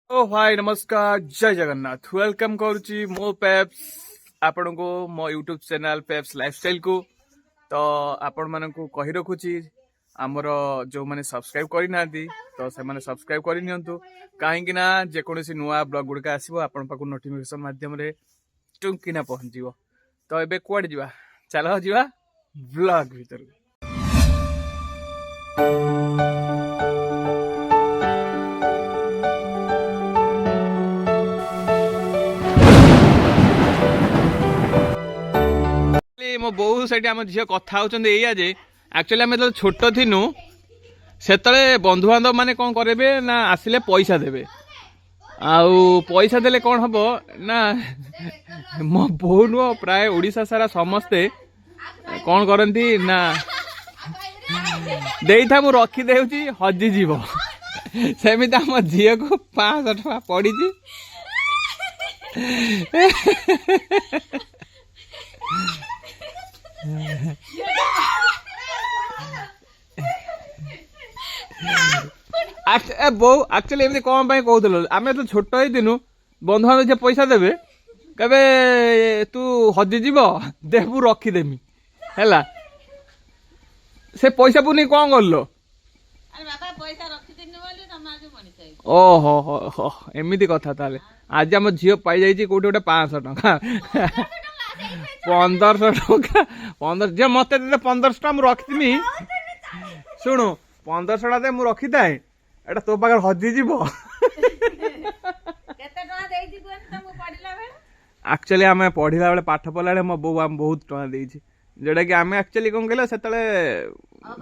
ओ भाई नमस्कार जय जगन्नाथ वेलकम करुच्ची मो पेप्स आपण को मो यूट्यूब चैनल पेप्स लाइफस्टाइल को तो आपण मान को कही रखुची आमर जो मैंने सब्सक्राइब करना तो से मैंने सब्सक्राइब करनी कहीं ना जेकोसी नुआ ब्लॉग गुड़िक आसो आपण पाक नोटिफिकेशन माध्यम टुंकिना पहुंच तो एबे कुआडे जीवा चलो जीवा ब्लॉग भीतर मो बहु से झील कथा होती जे एक्चुअली आम जो छोट थिनु से बंधु बांधव मैंने कौन करेंगे ना आसिले पैसा देवे आउ पैसा देले कौन हम ना मो बहु नुह प्राय ओडिशा सारा समस्ते कौन करती ना दे था मु रखीदे हजिज सेमती आम झील को 500 टका पड़ी बहु एक्चुअली एमती कौन कहूल आम तो छोट ही दिनु बंधु बांधव पैसा देवे कहे तू हजिज देबू रखीदेमी है से पैसा पुनी कौन कर लो ओहो हो एमती कथा ताले आज आम झील पाई जाइए कौटे गोटे 500 टका 1500 टका 15 मत 1500 टका मुझे रखी शुणु 1500 टका दे मुझे रखी थाए एटा तो पाखे हजिज एक्चुअली आम पढ़ला बेले पाठ पढ़ला मो बो आम बहुत टका देछि जोटा कि आम एक्चुअली कौन कहला से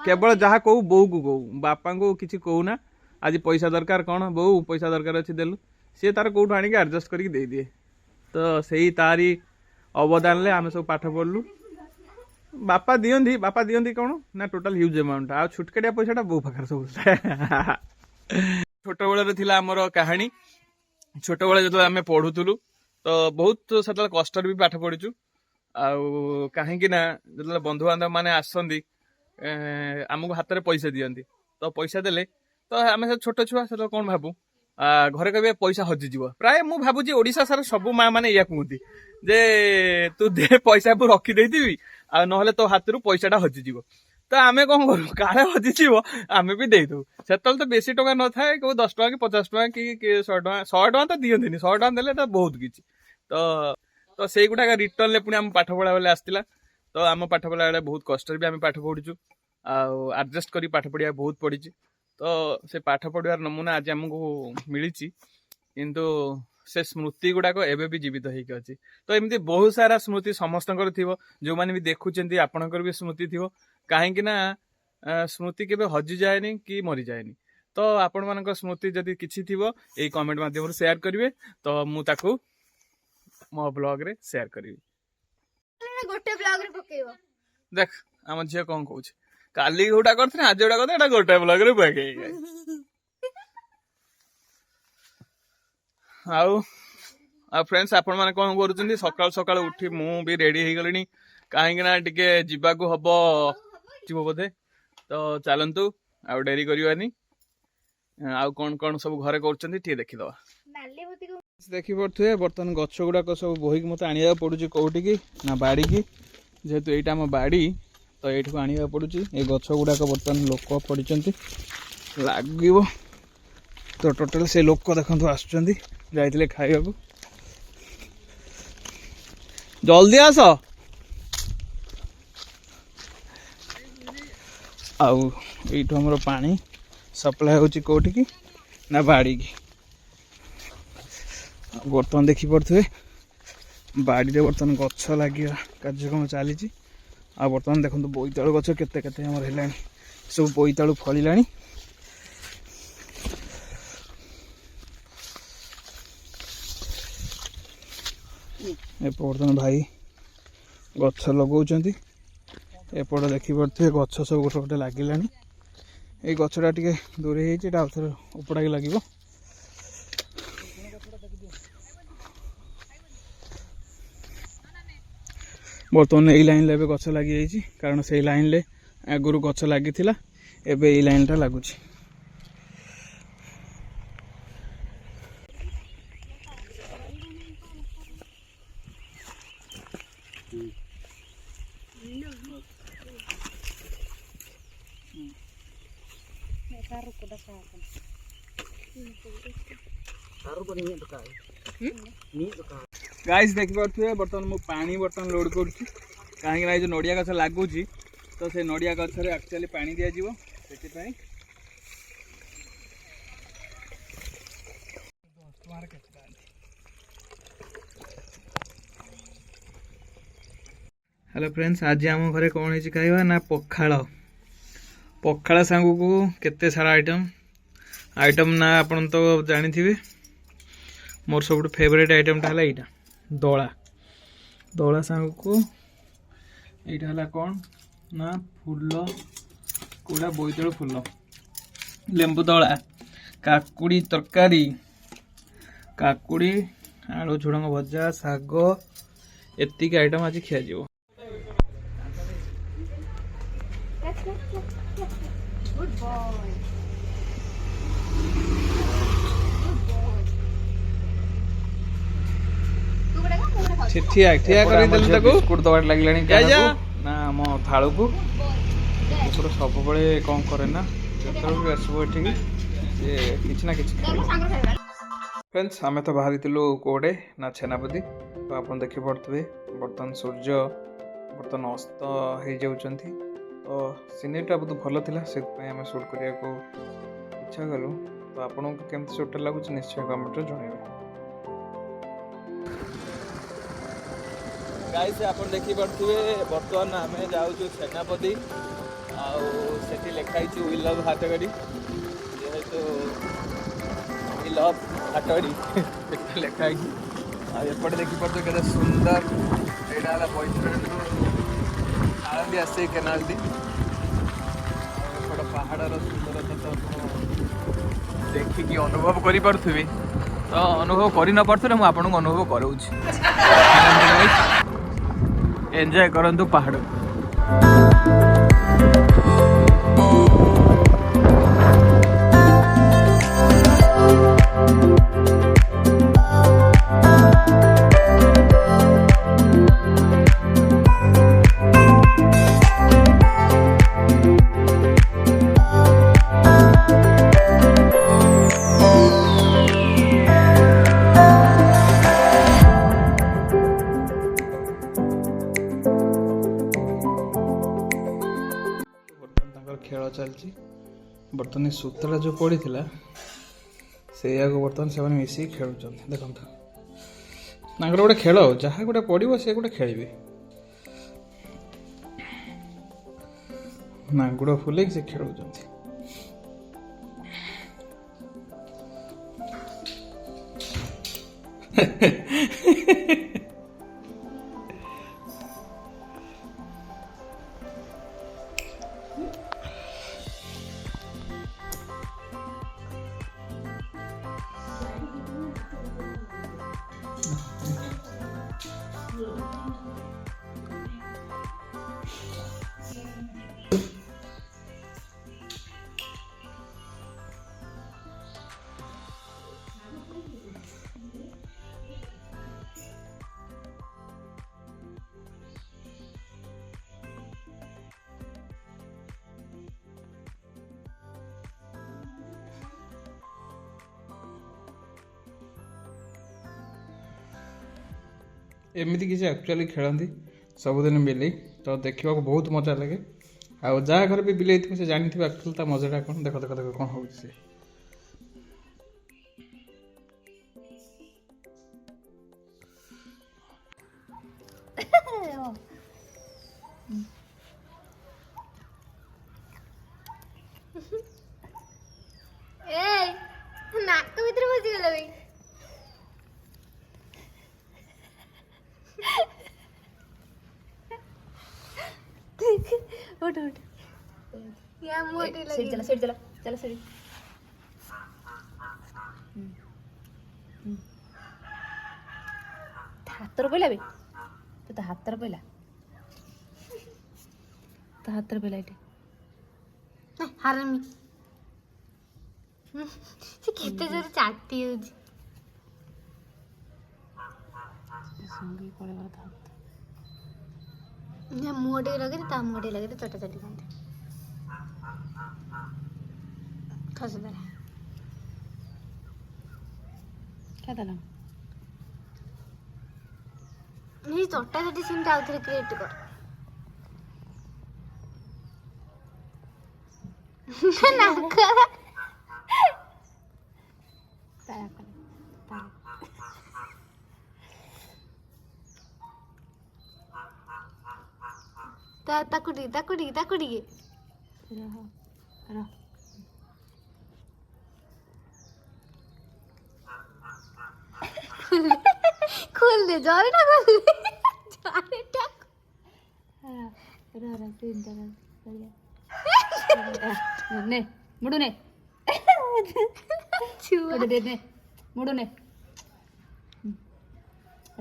केवल जहाँ कहू बो को कहू बापा को किसी कहूना आज पैसा दरकार कौन बो पैसा दरकार अच्छी देलु सी तार कौट आनिक एडजस्ट करके दे दिए तो सही तारी अवदान ले आम सब पाठ पढ़लु बापा दियंती कौन ना टोटाल ह्यूज अमाउंट आ छुटकाटिया पैसा बो पाखे सब छोट बेले थिला आमर कहानी छोट बेले जो आम पढ़ुलु तो बहुत से कष्ट भी पाठ पढ़ीचु आउ कहीं ना जो बंधु बांधव मैंने आसती आमको हाथ में पैसा दियंती तो पैसा देले तो आम छोट छुआ से कौन भाबू घरे कहे पैसा हजिज प्राय मु भावुची ओडिशा सारा सब माँ मैंने या कहती जे तू दे पैसा रखीदे आ ना तो हाथ रू पैसाटा हजिज तो आम कौन करूँ काले हजिज आम भी देदू से तो बेसी टका न थाए कौ 10 टका कि 50 टका कि 100 टका तो दियंती 100 टका देले तो बहुत किसी तो से गुटाक रिटर्न ले पुणी आम पाठ पढ़ा बेले आसला तो आम पाठ पढ़ा बेले बहुत कष्ट भी आम पाठ पढ़ुचु आडजस्ट कर पाठ पढ़ा बहुत पड़ी तो से पाठ पढ़ार नमूना आज आमको मिली किंतु से स्मृति गुड़ाक एवं भी जीवित होगी अच्छी तो एमती बहुत सारा स्मृति समस्त जो मैंने भी देखुं आपणकर भी स्मृति थी कहीं ना स्मृति केवे हजि जाए कि मरी जाए तो आपण मान स्मृति जदि किसी थी ये कमेंट माध्यम शेयर करेंगे तो मुझे मो ब्लॉग रे शेयर करी गोटे ब्लॉग रे पकेइबो देख हम झियो कोन कहूछ काली गोटा करथि आज गोटा करथि एटा गोटे ब्लॉग रे पकेइ आउ आ फ्रेंड्स आपण माने कोन करूछन्ती सकाळ सकाळ उठी मु भी रेडी हे गलिनी काहेकि ना टिके जिबा को हबो जीवो बोधे तो चलंतु आ डेरी करिवानी आउ कोन कोन सब घरे करछन्ती ठी देखि दवा देखी पड़े बर्तमान गछ गुड़ाक सब बोहिक मत आने पड़ू कौटी ना बाड़ी की जेहेतु यहाँ आम बाड़ी तो ये आने पड़ू ये गछ गुड़ाक बर्तमान लोक पड़ी लगे तो टोटाल से लोक देखते आसते खाइबा जल्दी आस आउ ये पानी सप्लाय होची कौटी की ना बाड़ी की बर्तमान देखी पड़े बाड़ी बर्तमान गछ लगे कार्यक्रम चली आ बर्तमान देखो बोईतालु गछ केते केते हमर हेलानी सब बोईतालु फलिलानी बर्तमान भाई गछ लगौचंती एपट देखी पड़े गछ सब गोटे गोटे लगिलानी ये गछटा टिके दूरे होता आउ थे उपड़ा लगे बर्तमान यही लाइन ले गछ लगी कारण से लाइन ले आगुरी गछ लगी एबे यही लाइन टा लगुच गाइस देखिपे बर्तमान मु पानी बर्तमान लोड करुँची कहीं जो नड़िया गछ लगुच तो से नड़िया गछरे एक्चुअली पानी दि जाव से हेलो फ्रेंड्स आज आम घरे कौन है खाइबा ना पखाड़ पखाड़ सांग को केते सारा आइटम ना आपन तो जानी थे मोर सब फेवरेट आइटमटा है यहाँ दला दला सांग को यहाँ है कौन ना फूल कौड़ा बोईतालु फूल लेंबू दला काकुड़ी तरकारी काकुड़ी आलू झुड़ंग भजा शाग एतिक आइटम आज खिया जीवो Good boy. ठिया ठिया कर बिस्कुट दबार लगे ना मो थाल को सब कौन करे ना जो आसब ये किसी ना कि फ्रेंड्स आम तो बाहरी कौड़े ना छेनापति तो आप देखी पड़े बर्तमान सूर्य बर्तमान अस्त हो जाती तो सीनेरीटा बहुत भल था से आम सुट करने को इच्छा कलु तो आपको केमती सुटा लगुच निश्चय कमेंट जनइबे गाइस आप देखी पड़े बर्तमान आम जाऊँ सेनापति आठी लिखाई वी लव हाटगड़ी जेहेतु वी लव हाटगड़ी लिखाई आपटे देखी पड़े के सुंदर यहाँ है आलदी आसे केनाल दी पहाड़ सुंदरता तो देखिकी अनुभव करें तो अनुभव कर न पारे मुझे आपको अनुभव कराऊँ एंजॉय करंतु पहाड़ खेल चलती बर्तमान सूतला जो पड़ी से बर्तमान से मिसिक खेलुं देखो गोटे खेल जहाँ गोटे पड़ो से गोटे खेल नांगुड़ फुले से खेलुं एमती किसी एक्चुअली खेलती सबुदिन बिलेई तो देखा बहुत मजा लगे आ जहाँ घर भी बिलेई थी से जानी थी एक्चुअली मजाटा कौन देख देख देख कौन हो नाक भीतर बसीगला भाई उठ उठ या मोटी लगी चला सीढ़ी हाथ पहला बे तो हाथ पहला तो हाथ पहला ये हारमी से केते जोर चाटी होजी संगी पड़ेगा था या मोटे लगे ता मोटे लगे तो चटा चटी करते ଖସିଦେଲା ଖାଇଦେଲ ଏଇ ଚଟା ଚଟି ସେମିତି ଆଉଥରେ କ୍ରିଏଟ୍ କର ନାକ ତାକୁ ଟିକେ ରହ ରହ ଖୋଲ ଦେ ଜରିଟା ଖୋଲ ଦେ ଜରିଟା ରହ ତିନିଟା ନେ ମୁଡୁ ନେ ଛୁଆ ଦେ ନେ ମୁଡୁ ନେ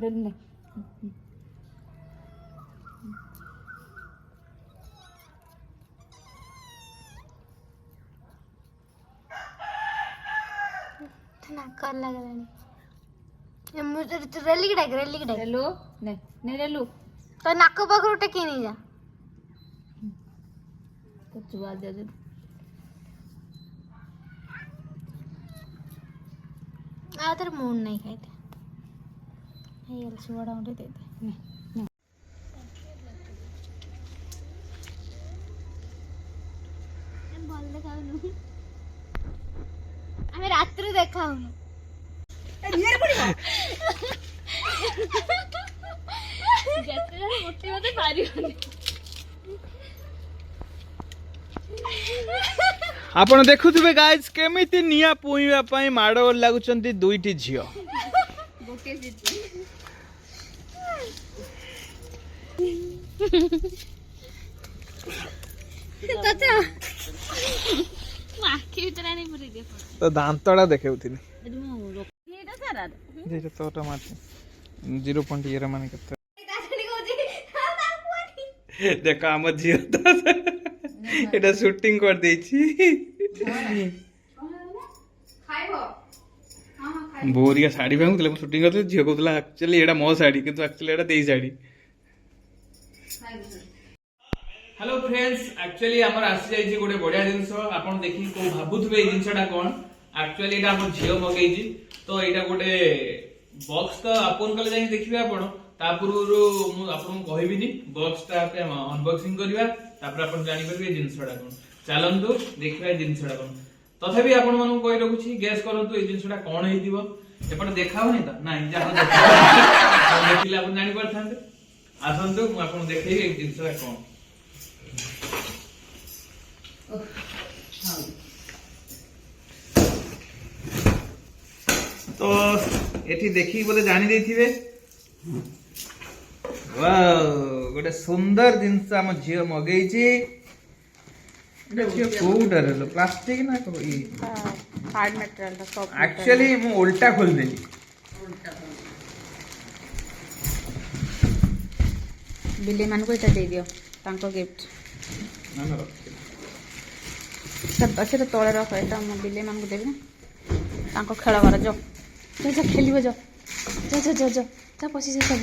ରେ ନେ ନାକ ଲାଗିଲାଣି ରେଲିକି ଡାକ ରେଲୁ ନେ ନେ ରେଲୁ ତ ନାକ ପାଖରୁ ଟେକି ନେଇଯା ତ ଛୁଆ ଦେ ଆଉ ତାର ମୁଣ୍ଡ ନାହିଁ ଖାଇତେ ହେଇଗଲା ଛୁଆଟା ଗୋଟେ ଦେଇଦେ ନେ ନେ ଭଲ ଦେଖାଉନୁ ଆମେ ରାତିରେ ଦେଖାଉନୁ ଆପଣ ଦେଖୁଥିବେ ଗାଇସ୍ କେମିତି ନିଆଁ ପୁଇଁବା ପାଇଁ ମାଡ଼ ଲାଗୁଛନ୍ତି ଦୁଇଟି ଝିଅ। ତ ଦାନ୍ତଟା ଦେଖେଉଥିଲି ତୋଟା ମାଟି 0.1 ମାନେ କେତେ ଦେଖ ଆମ ଝିଅ ତ এটা শুটিং করে দিয়েছি ବୋରିଆ ଶାଢ଼ୀ ଭାଙ୍ଗୁଥିଲେ ମୁଁ ସୁଟିଂ କରିଥିଲି ଝିଅ କହୁଥିଲା ଆକ୍ଚୁଆଲି ଏଇଟା ମୋ ଶାଢ଼ୀ କିନ୍ତୁ ଆକ୍ଚୁଆଲି ଏଇଟା ଦେଇ ଶାଢ଼ୀ। ହ୍ୟାଲୋ ଫ୍ରେଣ୍ଡସ୍ ଆକ୍ଚୁଆଲି ଆମର ଆସିଯାଇଛି ଗୋଟେ ବଢିଆ ଜିନିଷ ଆପଣ ଦେଖିକି କୋଉ ଭାବୁଥିବେ ଏଇ ଜିନିଷଟା କଣ ଆକ୍ଚୁଆଲି ଏଇଟା ଆମ ଝିଅ ମଗେଇଛି ତ ଏଇଟା ଗୋଟେ ବକ୍ସ ତ ଆପଣ କାଲି ଯାଇକି ଦେଖିବେ ଆପଣ ତା ପୂର୍ବରୁ ମୁଁ ଆପଣଙ୍କୁ କହିବିନି ବକ୍ସଟା ଅନବକ୍ସିଂ କରିବା ତାପରେ ଆପଣ ଜାଣିପାରିବେ ଏଇ ଜିନିଷଟା କଣ ଚାଲନ୍ତୁ ଦେଖିବା ଏଇ ଜିନିଷଟା କଣ ତଥାପି ଆପଣ ମାନଙ୍କୁ କହି ରଖୁଛି ଗେସ୍ କରନ୍ତୁ ଏଇ ଜିନିଷଟା କଣ ହେଇଥିବ ଏପଟେ ଦେଖା ହଉନି ତ ନାଇଁ ଯାହା ଦେଖିଲେ ଆପଣ ଜାଣିପାରିଥାନ୍ତେ ଆସନ୍ତୁ ମୁଁ ଆପଣଙ୍କୁ ଦେଖେଇବି ଏଇ ଜିନିଷଟା କଣ ତ ଏଠି ଦେଖିକି ବୋଧେ ଜାଣି ଦେଇଥିବେ ଗୋଟେ ସୁନ୍ଦର ଜିନିଷ ଆମ ଝିଅ ମଗେଇଛି କୋଉଟାରେ ପ୍ଲାଷ୍ଟିକ ନା ହାର୍ଡ ମେଟେରିଆଲ ଟା ସଫ୍ଟ ଆକ୍ଚୁଆଲି ମୁଁ ଓଲଟା ଖୋଲିଦେଲି ବିଲେଇ ମାନଙ୍କୁ ଏଇଟା ଦେଇଦିଅ ତାଙ୍କ ଗିଫ୍ଟ ସେଟା ତଳେ ରଖ ଏଟା ମୁଁ ବିଲେଇ ମାନଙ୍କୁ ଦେବି ନା ତାଙ୍କ ଖେଳ କର ଯ ଖେଳିବ ଯ ପଶି ସବୁ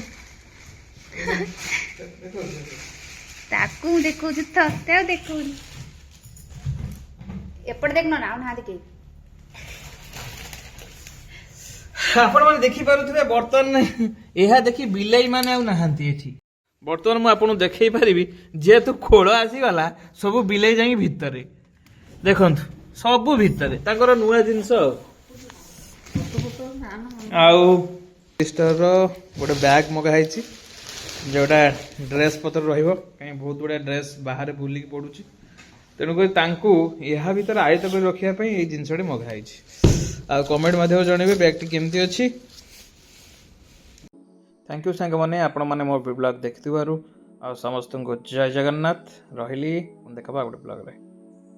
ତାକୁ ମୁଁ ଦେଖଉଛି ତତେ ଆଉ ଦେଖଉନି ଏପଟେ ଦେଖ ନା ଆଉ ନାହାନ୍ତି କେହି ଆପଣ ମାନେ ଦେଖିପାରୁଥିବେ ବର୍ତ୍ତମାନ ଏହା ଦେଖି ବିଲେଇ ମାନେ ଆଉ ନାହାନ୍ତି ଏଠି ବର୍ତ୍ତମାନ ମୁଁ ଆପଣଙ୍କୁ ଦେଖେଇ ପାରିବି ଯେହେତୁ ଖୋଳ ଆସିଗଲା ସବୁ ବିଲେଇ ଯାଇକି ଭିତରେ ଦେଖନ୍ତୁ ସବୁ ଭିତରେ ତାଙ୍କର ନୂଆ ଜିନିଷ ଆଉ ସିଷ୍ଟରର ଗୋଟେ ବ୍ୟାଗ୍ ମଗା ହେଇଛି ଯୋଉଟା ଡ୍ରେସ୍ ପତ୍ର ରହିବ କାହିଁକି ବହୁତ ଗୁଡା ଡ୍ରେସ୍ ବାହାରେ ବୁଲିକି ପଡୁଛି ତେଣୁକରି ତାଙ୍କୁ ଏହା ଭିତରେ ଆୟତ କରି ରଖିବା ପାଇଁ ଏଇ ଜିନିଷଟି ମଗା ହେଇଛି ଆଉ କମେଣ୍ଟ ମାଧ୍ୟମରେ ଜଣେଇବେ ବ୍ୟାଗ୍ଟି କେମିତି ଅଛି ଥ୍ୟାଙ୍କ ୟୁ ସାଙ୍ଗମାନେ ଆପଣମାନେ ମୋ ବ୍ଲଗ୍ ଦେଖିଥିବାରୁ ଆଉ ସମସ୍ତଙ୍କୁ ଜୟ ଜଗନ୍ନାଥ ରହିଲି ଦେଖବା ଗୋଟେ ବ୍ଲଗ୍ରେ।